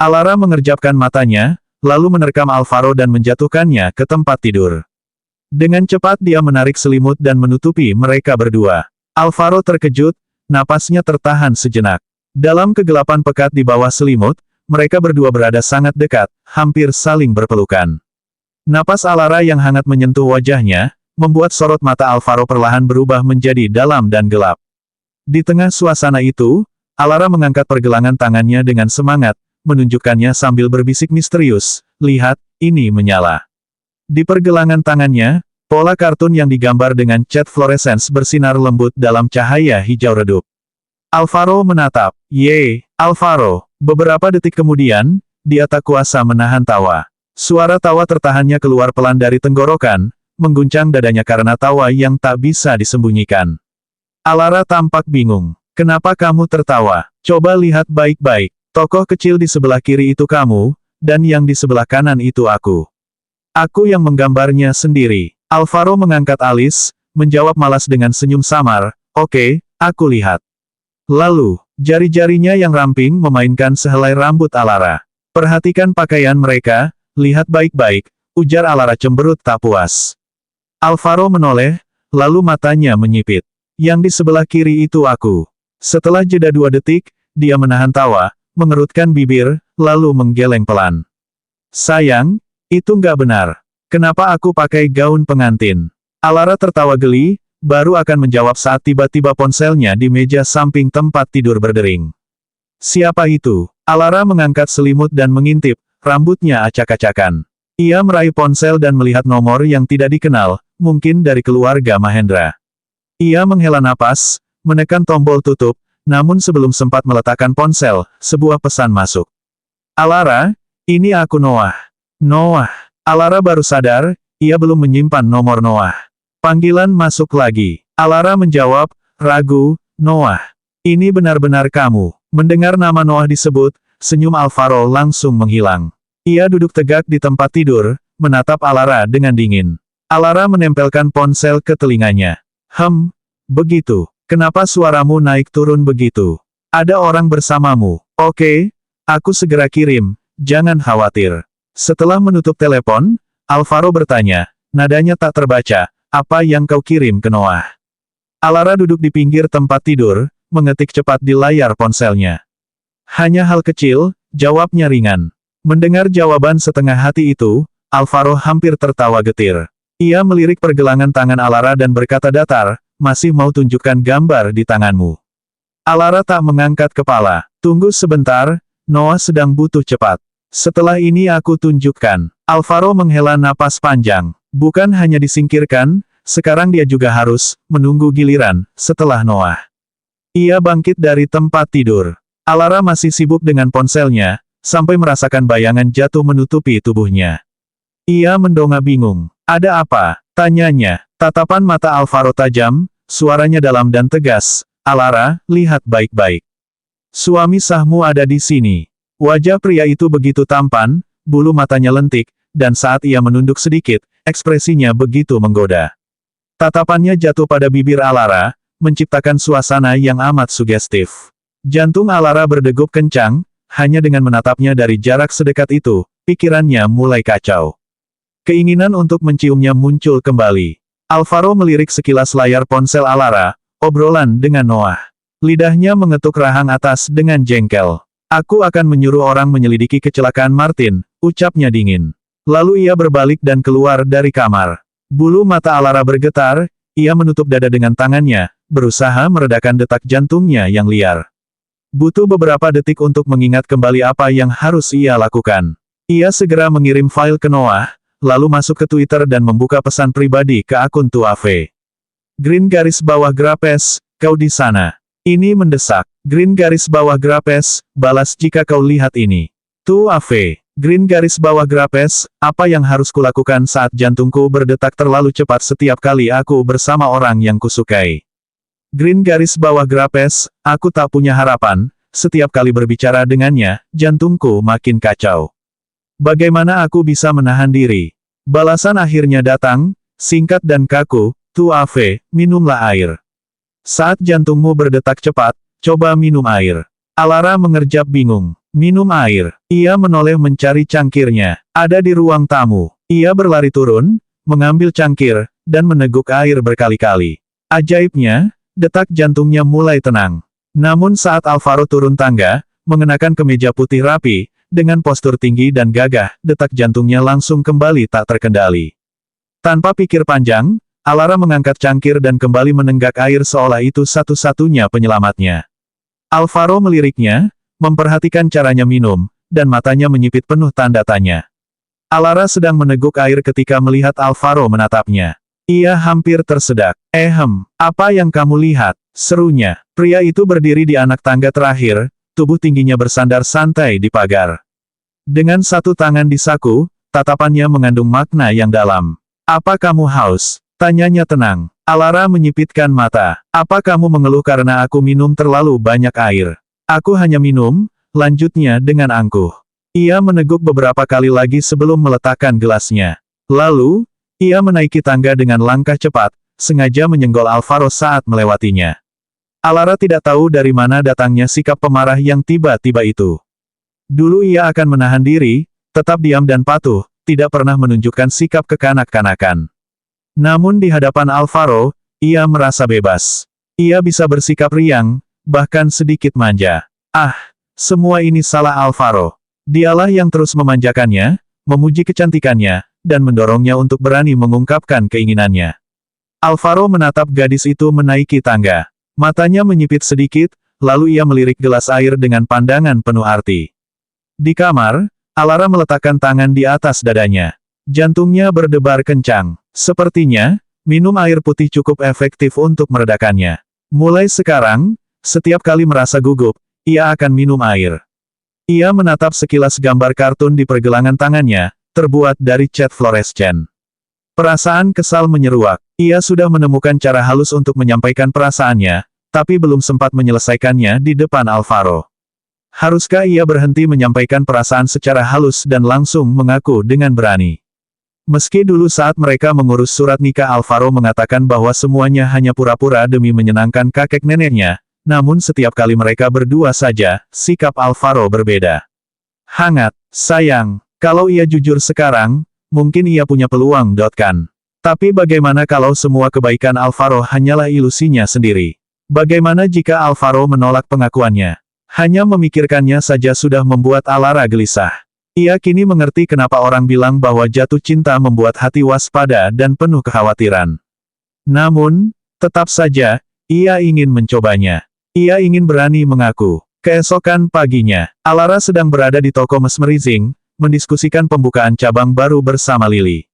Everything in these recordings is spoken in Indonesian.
Alara mengerjapkan matanya, lalu menerkam Alvaro dan menjatuhkannya ke tempat tidur. Dengan cepat dia menarik selimut dan menutupi mereka berdua. Alvaro terkejut, napasnya tertahan sejenak. Dalam kegelapan pekat di bawah selimut, mereka berdua berada sangat dekat, hampir saling berpelukan. Napas Alara yang hangat menyentuh wajahnya, membuat sorot mata Alvaro perlahan berubah menjadi dalam dan gelap. Di tengah suasana itu, Alara mengangkat pergelangan tangannya dengan semangat, menunjukkannya sambil berbisik misterius, "Lihat, ini menyala." Di pergelangan tangannya, pola kartun yang digambar dengan cat fluorescens bersinar lembut dalam cahaya hijau redup. Alvaro menatap. "Ye, Alvaro." Beberapa detik kemudian, dia tak kuasa menahan tawa. Suara tawa tertahannya keluar pelan dari tenggorokan, mengguncang dadanya karena tawa yang tak bisa disembunyikan. Alara tampak bingung. "Kenapa kamu tertawa? Coba lihat baik-baik. Tokoh kecil di sebelah kiri itu kamu, dan yang di sebelah kanan itu aku. Aku yang menggambarnya sendiri." Alvaro mengangkat alis, menjawab malas dengan senyum samar, "Oke, aku lihat." Lalu, jari-jarinya yang ramping memainkan sehelai rambut Alara. "Perhatikan pakaian mereka, lihat baik-baik," ujar Alara cemberut tak puas. Alvaro menoleh, lalu matanya menyipit. "Yang di sebelah kiri itu aku." Setelah jeda 2 detik, dia menahan tawa, mengerutkan bibir, lalu menggeleng pelan. "Sayang, itu nggak benar. Kenapa aku pakai gaun pengantin?" Alara tertawa geli, baru akan menjawab saat tiba-tiba ponselnya di meja samping tempat tidur berdering. "Siapa itu?" Alara mengangkat selimut dan mengintip, rambutnya acak-acakan. Ia meraih ponsel dan melihat nomor yang tidak dikenal, mungkin dari keluarga Mahendra. Ia menghela napas, menekan tombol tutup, namun sebelum sempat meletakkan ponsel, sebuah pesan masuk. "Alara, ini aku Noah." "Noah." Alara baru sadar, ia belum menyimpan nomor Noah. Panggilan masuk lagi. Alara menjawab, ragu, "Noah. Ini benar-benar kamu." Mendengar nama Noah disebut, senyum Alvaro langsung menghilang. Ia duduk tegak di tempat tidur, menatap Alara dengan dingin. Alara menempelkan ponsel ke telinganya. Begitu. Kenapa suaramu naik turun begitu? Ada orang bersamamu." "Oke, aku segera kirim, jangan khawatir." Setelah menutup telepon, Alvaro bertanya, nadanya tak terbaca, "Apa yang kau kirim ke Noah?" Alara duduk di pinggir tempat tidur, mengetik cepat di layar ponselnya. "Hanya hal kecil," jawabnya ringan. Mendengar jawaban setengah hati itu, Alvaro hampir tertawa getir. Ia melirik pergelangan tangan Alara dan berkata datar, "Masih mau tunjukkan gambar di tanganmu?" Alara tak mengangkat kepala. "Tunggu sebentar, Noah sedang butuh cepat. Setelah ini aku tunjukkan." Alvaro menghela napas panjang. Bukan hanya disingkirkan, sekarang dia juga harus menunggu giliran setelah Noah. Ia bangkit dari tempat tidur. Alara masih sibuk dengan ponselnya, sampai merasakan bayangan jatuh menutupi tubuhnya. Ia mendongak bingung. "Ada apa?" tanyanya. Tatapan mata Alvaro tajam, suaranya dalam dan tegas. "Alara, lihat baik-baik. Suami sahmu ada di sini." Wajah pria itu begitu tampan, bulu matanya lentik, dan saat ia menunduk sedikit, ekspresinya begitu menggoda. Tatapannya jatuh pada bibir Alara, menciptakan suasana yang amat sugestif. Jantung Alara berdegup kencang, hanya dengan menatapnya dari jarak sedekat itu, pikirannya mulai kacau. Keinginan untuk menciumnya muncul kembali. Alvaro melirik sekilas layar ponsel Alara, obrolan dengan Noah. Lidahnya mengetuk rahang atas dengan jengkel. "Aku akan menyuruh orang menyelidiki kecelakaan Martin," ucapnya dingin. Lalu ia berbalik dan keluar dari kamar. Bulu mata Alara bergetar, ia menutup dada dengan tangannya, berusaha meredakan detak jantungnya yang liar. Butuh beberapa detik untuk mengingat kembali apa yang harus ia lakukan. Ia segera mengirim file ke Noah, lalu masuk ke Twitter dan membuka pesan pribadi ke akun Tuafe. Green garis bawah Grapes, kau di sana. Ini mendesak. Green garis bawah Grapes, balas jika kau lihat ini. Tuafe. Green garis bawah Grapes, apa yang harus kulakukan saat jantungku berdetak terlalu cepat setiap kali aku bersama orang yang kusukai. Green garis bawah Grapes, aku tak punya harapan, setiap kali berbicara dengannya, jantungku makin kacau. Bagaimana aku bisa menahan diri? Balasan akhirnya datang, singkat dan kaku, Tuafe, minumlah air. Saat jantungmu berdetak cepat, coba minum air. Alara mengerjap bingung. Minum air. Ia menoleh mencari cangkirnya. Ada di ruang tamu. Ia berlari turun, mengambil cangkir, dan meneguk air berkali-kali. Ajaibnya, detak jantungnya mulai tenang. Namun saat Alvaro turun tangga, mengenakan kemeja putih rapi, dengan postur tinggi dan gagah, detak jantungnya langsung kembali tak terkendali. Tanpa pikir panjang, Alara mengangkat cangkir dan kembali menenggak air seolah itu satu-satunya penyelamatnya. Alvaro meliriknya, memperhatikan caranya minum, dan matanya menyipit penuh tanda tanya. Alara sedang meneguk air ketika melihat Alvaro menatapnya. Ia hampir tersedak. Apa yang kamu lihat? Serunya. Pria itu berdiri di anak tangga terakhir, tubuh tingginya bersandar santai di pagar. Dengan satu tangan di saku, tatapannya mengandung makna yang dalam. Apa kamu haus? Tanyanya tenang. Alara menyipitkan mata. Apa kamu mengeluh karena aku minum terlalu banyak air? Aku hanya minum, lanjutnya dengan angkuh. Ia meneguk beberapa kali lagi sebelum meletakkan gelasnya. Lalu, ia menaiki tangga dengan langkah cepat, sengaja menyenggol Alvaro saat melewatinya. Alara tidak tahu dari mana datangnya sikap pemarah yang tiba-tiba itu. Dulu ia akan menahan diri, tetap diam dan patuh, tidak pernah menunjukkan sikap kekanak-kanakan. Namun di hadapan Alvaro, ia merasa bebas. Ia bisa bersikap riang, bahkan sedikit manja. Semua ini salah Alvaro. Dialah yang terus memanjakannya, memuji kecantikannya, dan mendorongnya untuk berani mengungkapkan keinginannya. Alvaro menatap gadis itu menaiki tangga. Matanya menyipit sedikit, lalu ia melirik gelas air dengan pandangan penuh arti. Di kamar, Alara meletakkan tangan di atas dadanya. Jantungnya berdebar kencang. Sepertinya, minum air putih cukup efektif untuk meredakannya. Mulai sekarang, setiap kali merasa gugup, ia akan minum air. Ia menatap sekilas gambar kartun di pergelangan tangannya, terbuat dari cat fluorescen. Perasaan kesal menyeruak. Ia sudah menemukan cara halus untuk menyampaikan perasaannya, tapi belum sempat menyelesaikannya di depan Alvaro. Haruskah ia berhenti menyampaikan perasaan secara halus dan langsung mengaku dengan berani? Meski dulu saat mereka mengurus surat nikah Alvaro mengatakan bahwa semuanya hanya pura-pura demi menyenangkan kakek neneknya, namun setiap kali mereka berdua saja, sikap Alvaro berbeda. Hangat, sayang, kalau ia jujur sekarang, mungkin ia punya peluang, kan? Tapi bagaimana kalau semua kebaikan Alvaro hanyalah ilusinya sendiri? Bagaimana jika Alvaro menolak pengakuannya? Hanya memikirkannya saja sudah membuat Alara gelisah. Ia kini mengerti kenapa orang bilang bahwa jatuh cinta membuat hati waspada dan penuh kekhawatiran. Namun, tetap saja, ia ingin mencobanya. Ia ingin berani mengaku. Keesokan paginya, Alara sedang berada di toko mesmerizing, mendiskusikan pembukaan cabang baru bersama Lily.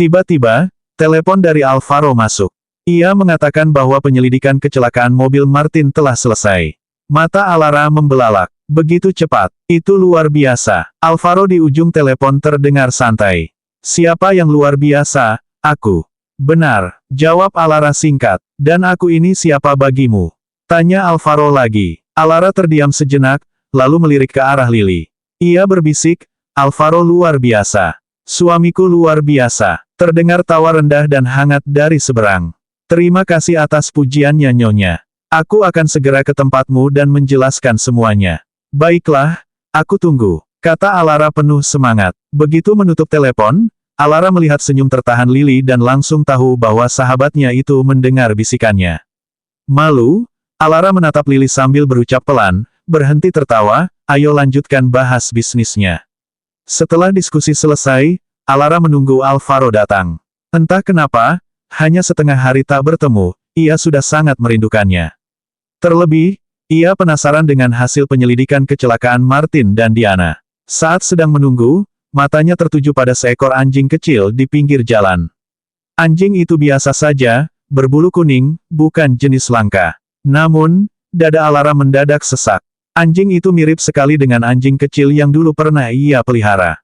Tiba-tiba, telepon dari Alvaro masuk. Ia mengatakan bahwa penyelidikan kecelakaan mobil Martin telah selesai. Mata Alara membelalak. Begitu cepat. Itu luar biasa. Alvaro di ujung telepon terdengar santai. Siapa yang luar biasa? Aku. Benar, jawab Alara singkat. Dan aku ini siapa bagimu? Tanya Alvaro lagi. Alara terdiam sejenak, lalu melirik ke arah Lily. Ia berbisik, Alvaro luar biasa. Suamiku luar biasa. Terdengar tawa rendah dan hangat dari seberang. Terima kasih atas pujiannya Nyonya. Aku akan segera ke tempatmu dan menjelaskan semuanya. Baiklah, aku tunggu, kata Alara penuh semangat. Begitu menutup telepon, Alara melihat senyum tertahan Lily dan langsung tahu bahwa sahabatnya itu mendengar bisikannya. Malu, Alara menatap Lily sambil berucap pelan, berhenti tertawa, ayo lanjutkan bahas bisnisnya. Setelah diskusi selesai, Alara menunggu Alvaro datang. Entah kenapa, hanya setengah hari tak bertemu, ia sudah sangat merindukannya. Terlebih, ia penasaran dengan hasil penyelidikan kecelakaan Martin dan Diana. Saat sedang menunggu, matanya tertuju pada seekor anjing kecil di pinggir jalan. Anjing itu biasa saja, berbulu kuning, bukan jenis langka. Namun, dada Alara mendadak sesak. Anjing itu mirip sekali dengan anjing kecil yang dulu pernah ia pelihara.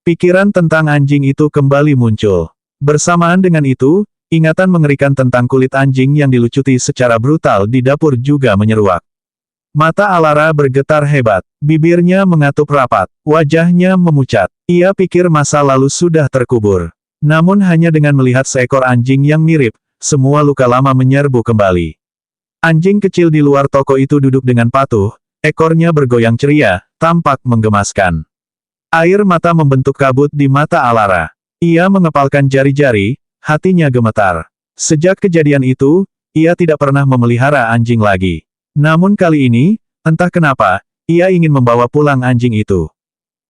Pikiran tentang anjing itu kembali muncul. Bersamaan dengan itu, ingatan mengerikan tentang kulit anjing yang dilucuti secara brutal di dapur juga menyeruak. Mata Alara bergetar hebat, bibirnya mengatup rapat, wajahnya memucat. Ia pikir masa lalu sudah terkubur. Namun hanya dengan melihat seekor anjing yang mirip, semua luka lama menyerbu kembali. Anjing kecil di luar toko itu duduk dengan patuh, Ekornya bergoyang ceria, tampak menggemaskan. Air mata membentuk kabut di mata Alara. Ia mengepalkan jari-jari, hatinya gemetar. Sejak kejadian itu, ia tidak pernah memelihara anjing lagi. Namun kali ini, entah kenapa, ia ingin membawa pulang anjing itu.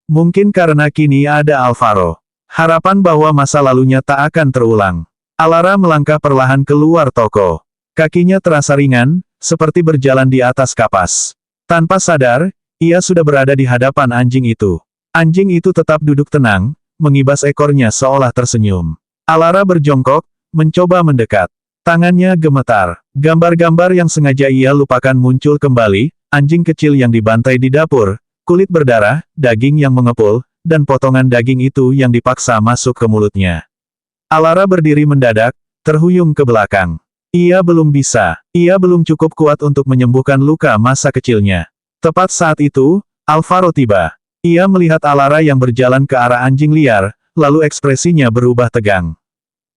Mungkin karena kini ada Alvaro. Harapan bahwa masa lalunya tak akan terulang. Alara melangkah perlahan keluar toko. Kakinya terasa ringan, seperti berjalan di atas kapas. Tanpa sadar, ia sudah berada di hadapan anjing itu. Anjing itu tetap duduk tenang, mengibas ekornya seolah tersenyum. Alara berjongkok, mencoba mendekat. Tangannya gemetar. Gambar-gambar yang sengaja ia lupakan muncul kembali, anjing kecil yang dibantai di dapur, kulit berdarah, daging yang mengepul, dan potongan daging itu yang dipaksa masuk ke mulutnya. Alara berdiri mendadak, terhuyung ke belakang. Ia belum cukup kuat untuk menyembuhkan luka masa kecilnya. Tepat saat itu, Alvaro tiba. Ia melihat Alara yang berjalan ke arah anjing liar, lalu ekspresinya berubah tegang.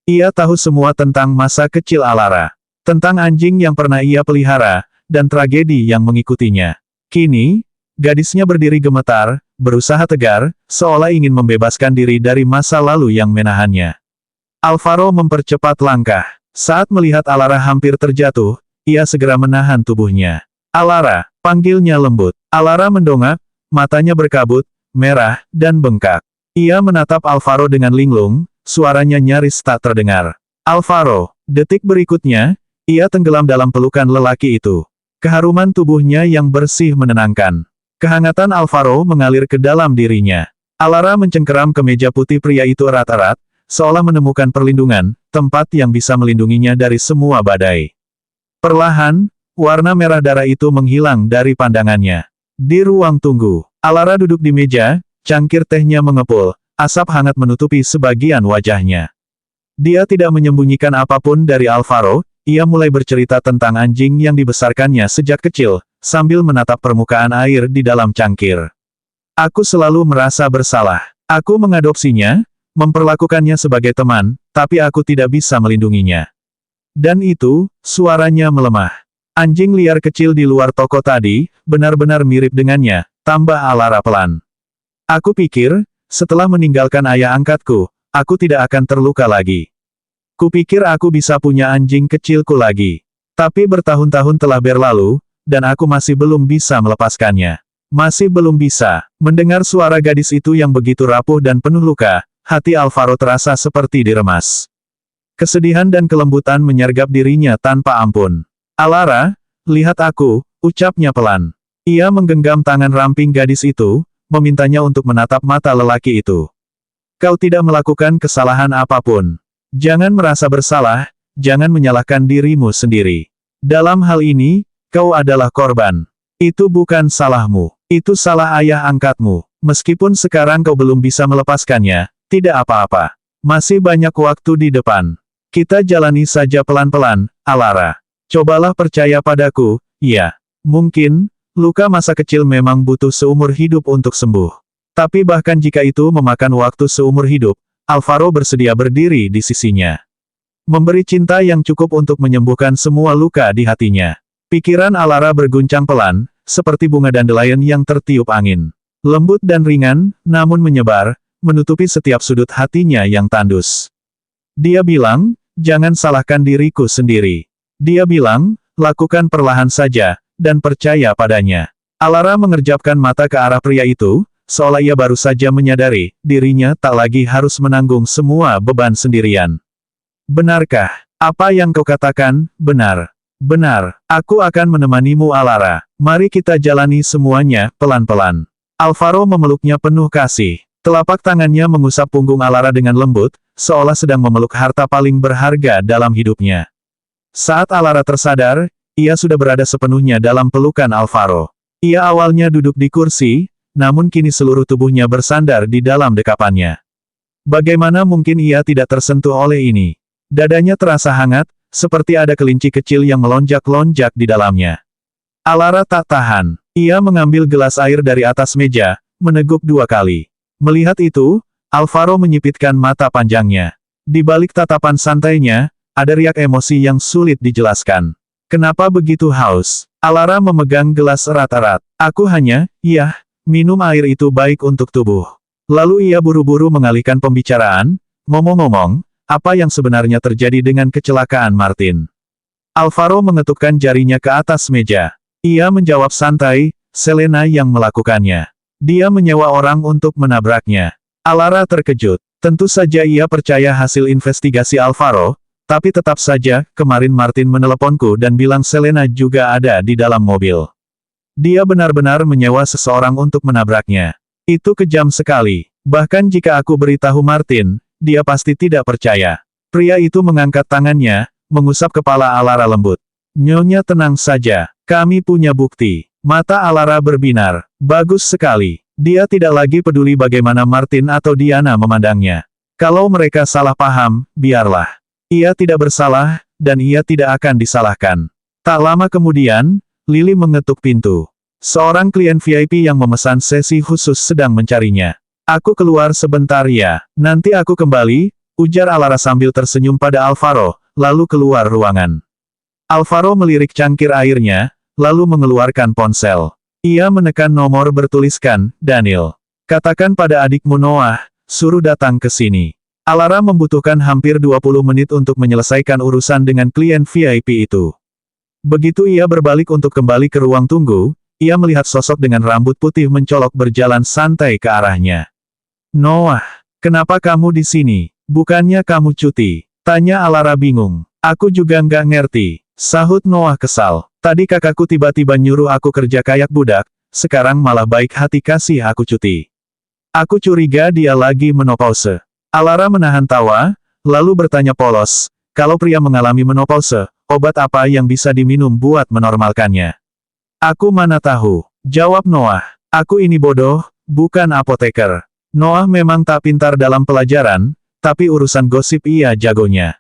Ia tahu semua tentang masa kecil Alara. Tentang anjing yang pernah ia pelihara, dan tragedi yang mengikutinya. Kini, gadisnya berdiri gemetar, berusaha tegar, seolah ingin membebaskan diri dari masa lalu yang menahannya. Alvaro mempercepat langkah. Saat melihat Alara hampir terjatuh, ia segera menahan tubuhnya. Alara, panggilnya lembut. Alara mendongak, matanya berkabut, merah, dan bengkak. Ia menatap Alvaro dengan linglung, suaranya nyaris tak terdengar. Alvaro, detik berikutnya, ia tenggelam dalam pelukan lelaki itu. Keharuman tubuhnya yang bersih menenangkan. Kehangatan Alvaro mengalir ke dalam dirinya. Alara mencengkeram ke meja putih pria itu erat-erat, seolah menemukan perlindungan, tempat yang bisa melindunginya dari semua badai. Perlahan, warna merah darah itu menghilang dari pandangannya. Di ruang tunggu, Alara duduk di meja, cangkir tehnya mengepul, asap hangat menutupi sebagian wajahnya. Dia tidak menyembunyikan apapun dari Alvaro, ia mulai bercerita tentang anjing yang dibesarkannya sejak kecil, sambil menatap permukaan air di dalam cangkir. Aku selalu merasa bersalah. Aku mengadopsinya, memperlakukannya sebagai teman, tapi aku tidak bisa melindunginya. Dan itu, suaranya melemah. Anjing liar kecil di luar toko tadi, benar-benar mirip dengannya, tambah Alara pelan. Aku pikir, setelah meninggalkan ayah angkatku, aku tidak akan terluka lagi. Kupikir aku bisa punya anjing kecilku lagi. Tapi bertahun-tahun telah berlalu, dan aku masih belum bisa melepaskannya. Masih belum bisa. Mendengar suara gadis itu yang begitu rapuh dan penuh luka, hati Alvaro terasa seperti diremas. Kesedihan dan kelembutan menyergap dirinya tanpa ampun. Alara, lihat aku, ucapnya pelan. Ia menggenggam tangan ramping gadis itu, memintanya untuk menatap mata lelaki itu. Kau tidak melakukan kesalahan apapun. Jangan merasa bersalah, jangan menyalahkan dirimu sendiri. Dalam hal ini, kau adalah korban. Itu bukan salahmu. Itu salah ayah angkatmu. Meskipun sekarang kau belum bisa melepaskannya, tidak apa-apa. Masih banyak waktu di depan. Kita jalani saja pelan-pelan, Alara. Cobalah percaya padaku, ya. Mungkin, luka masa kecil memang butuh seumur hidup untuk sembuh. Tapi bahkan jika itu memakan waktu seumur hidup, Alvaro bersedia berdiri di sisinya. Memberi cinta yang cukup untuk menyembuhkan semua luka di hatinya. Pikiran Alara berguncang pelan, seperti bunga dandelion yang tertiup angin. Lembut dan ringan, namun menyebar, menutupi setiap sudut hatinya yang tandus. Dia bilang, jangan salahkan diriku sendiri. Dia bilang, lakukan perlahan saja, dan percaya padanya. Alara mengerjapkan mata ke arah pria itu, seolah ia baru saja menyadari, dirinya tak lagi harus menanggung semua beban sendirian. Benarkah? Apa yang kau katakan, benar. Benar, aku akan menemanimu Alara. Mari kita jalani semuanya, pelan-pelan. Alvaro memeluknya penuh kasih. Telapak tangannya mengusap punggung Alara dengan lembut, seolah sedang memeluk harta paling berharga dalam hidupnya. Saat Alara tersadar, ia sudah berada sepenuhnya dalam pelukan Alvaro. Ia awalnya duduk di kursi, namun kini seluruh tubuhnya bersandar di dalam dekapannya. Bagaimana mungkin ia tidak tersentuh oleh ini? Dadanya terasa hangat, seperti ada kelinci kecil yang melonjak-lonjak di dalamnya. Alara tak tahan. Ia mengambil gelas air dari atas meja, meneguk 2 kali. Melihat itu, Alvaro menyipitkan mata panjangnya. Di balik tatapan santainya, ada riak emosi yang sulit dijelaskan. Kenapa begitu haus? Alara memegang gelas erat-erat. Aku hanya, minum air itu baik untuk tubuh. Lalu ia buru-buru mengalihkan pembicaraan, ngomong-ngomong, apa yang sebenarnya terjadi dengan kecelakaan Martin? Alvaro mengetukkan jarinya ke atas meja. Ia menjawab santai, Selena yang melakukannya. Dia menyewa orang untuk menabraknya. Alara terkejut. Tentu saja ia percaya hasil investigasi Alvaro, tapi tetap saja, kemarin Martin meneleponku dan bilang Selena juga ada di dalam mobil. Dia benar-benar menyewa seseorang untuk menabraknya. Itu kejam sekali. Bahkan jika aku beritahu Martin, dia pasti tidak percaya. Pria itu mengangkat tangannya, mengusap kepala Alara lembut. Nyonya tenang saja, kami punya bukti. Mata Alara berbinar. Bagus sekali. Dia tidak lagi peduli bagaimana Martin atau Diana memandangnya. Kalau mereka salah paham, biarlah. Ia tidak bersalah, dan ia tidak akan disalahkan. Tak lama kemudian, Lily mengetuk pintu. Seorang klien VIP yang memesan sesi khusus sedang mencarinya. Aku keluar sebentar ya, nanti aku kembali, ujar Alara sambil tersenyum pada Alvaro, lalu keluar ruangan. Alvaro melirik cangkir airnya, lalu mengeluarkan ponsel. Ia menekan nomor bertuliskan, Daniel. Katakan pada adikmu Noah, suruh datang ke sini. Alara membutuhkan hampir 20 menit untuk menyelesaikan urusan dengan klien VIP itu. Begitu ia berbalik untuk kembali ke ruang tunggu, ia melihat sosok dengan rambut putih mencolok berjalan santai ke arahnya. Noah, kenapa kamu di sini? Bukannya kamu cuti? Tanya Alara bingung. Aku juga nggak ngerti, sahut Noah kesal. Tadi kakakku tiba-tiba nyuruh aku kerja kayak budak, sekarang malah baik hati kasih aku cuti. Aku curiga dia lagi menopause. Alara menahan tawa, lalu bertanya polos, kalau pria mengalami menopause, obat apa yang bisa diminum buat menormalkannya? Aku mana tahu, jawab Noah. Aku ini bodoh, bukan apoteker. Noah memang tak pintar dalam pelajaran, tapi urusan gosip ia jagonya.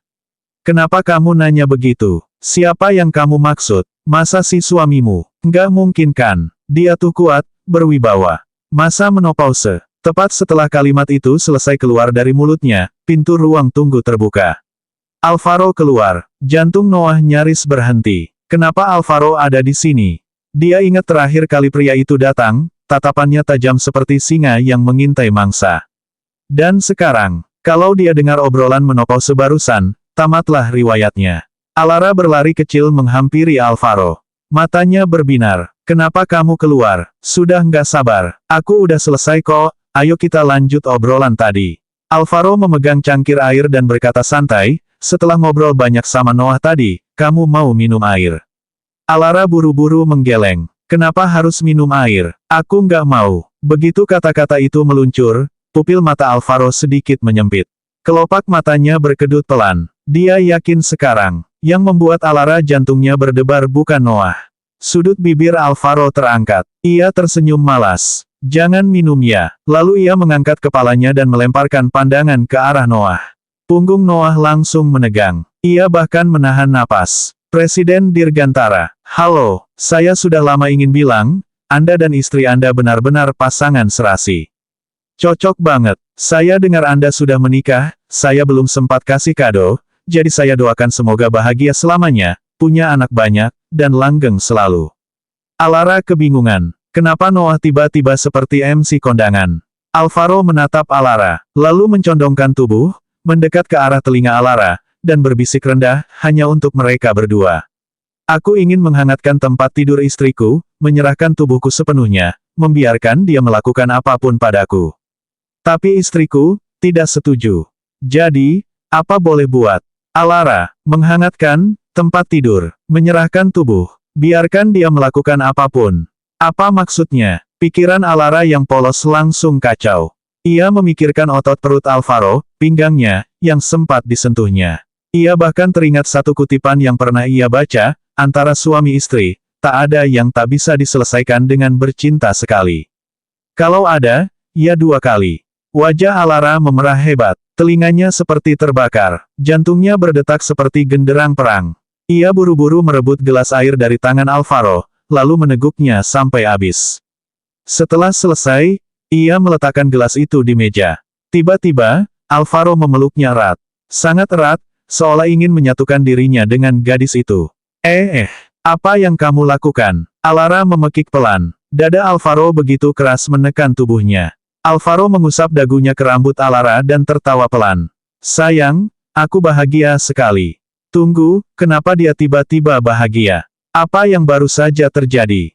Kenapa kamu nanya begitu? Siapa yang kamu maksud? Masa si suamimu? Nggak mungkin kan? Dia tuh kuat, berwibawa. Masa menopause? Tepat setelah kalimat itu selesai keluar dari mulutnya, pintu ruang tunggu terbuka. Alvaro keluar. Jantung Noah nyaris berhenti. Kenapa Alvaro ada di sini? Dia ingat terakhir kali pria itu datang, tatapannya tajam seperti singa yang mengintai mangsa. Dan sekarang, kalau dia dengar obrolan menopause barusan, tamatlah riwayatnya. Alara berlari kecil menghampiri Alvaro. Matanya berbinar. Kenapa kamu keluar? Sudah nggak sabar. Aku udah selesai kok. Ayo kita lanjut obrolan tadi. Alvaro memegang cangkir air dan berkata santai, setelah ngobrol banyak sama Noah tadi, kamu mau minum air? Alara buru-buru menggeleng. Kenapa harus minum air? Aku nggak mau. Begitu kata-kata itu meluncur, pupil mata Alvaro sedikit menyempit. Kelopak matanya berkedut pelan. Dia yakin sekarang, yang membuat Alara jantungnya berdebar bukan Noah. Sudut bibir Alvaro terangkat. Ia tersenyum malas. Jangan minum ya. Lalu ia mengangkat kepalanya dan melemparkan pandangan ke arah Noah. Punggung Noah langsung menegang. Ia bahkan menahan napas. Presiden Dirgantara. Halo, saya sudah lama ingin bilang, Anda dan istri Anda benar-benar pasangan serasi. Cocok banget. Saya dengar Anda sudah menikah, saya belum sempat kasih kado, jadi saya doakan semoga bahagia selamanya, punya anak banyak, dan langgeng selalu. Alara kebingungan. Kenapa Noah tiba-tiba seperti MC kondangan? Alvaro menatap Alara, lalu mencondongkan tubuh, mendekat ke arah telinga Alara, dan berbisik rendah, hanya untuk mereka berdua. Aku ingin menghangatkan tempat tidur istriku, menyerahkan tubuhku sepenuhnya, membiarkan dia melakukan apapun padaku. Tapi istriku, tidak setuju. Jadi, apa boleh buat? Alara, menghangatkan, tempat tidur, menyerahkan tubuh, biarkan dia melakukan apapun. Apa maksudnya? Pikiran Alara yang polos langsung kacau. Ia memikirkan otot perut Alvaro, pinggangnya, yang sempat disentuhnya. Ia bahkan teringat satu kutipan yang pernah ia baca, antara suami istri, tak ada yang tak bisa diselesaikan dengan bercinta sekali. Kalau ada, ya 2 kali. Wajah Alara memerah hebat, telinganya seperti terbakar, jantungnya berdetak seperti genderang perang. Ia buru-buru merebut gelas air dari tangan Alvaro, lalu meneguknya sampai habis. Setelah selesai, ia meletakkan gelas itu di meja. Tiba-tiba, Alvaro memeluknya erat. Sangat erat, seolah ingin menyatukan dirinya dengan gadis itu. Apa yang kamu lakukan? Alara memekik pelan. Dada Alvaro begitu keras menekan tubuhnya. Alvaro mengusap dagunya ke rambut Alara dan tertawa pelan. Sayang, aku bahagia sekali. Tunggu, kenapa dia tiba-tiba bahagia? Apa yang baru saja terjadi?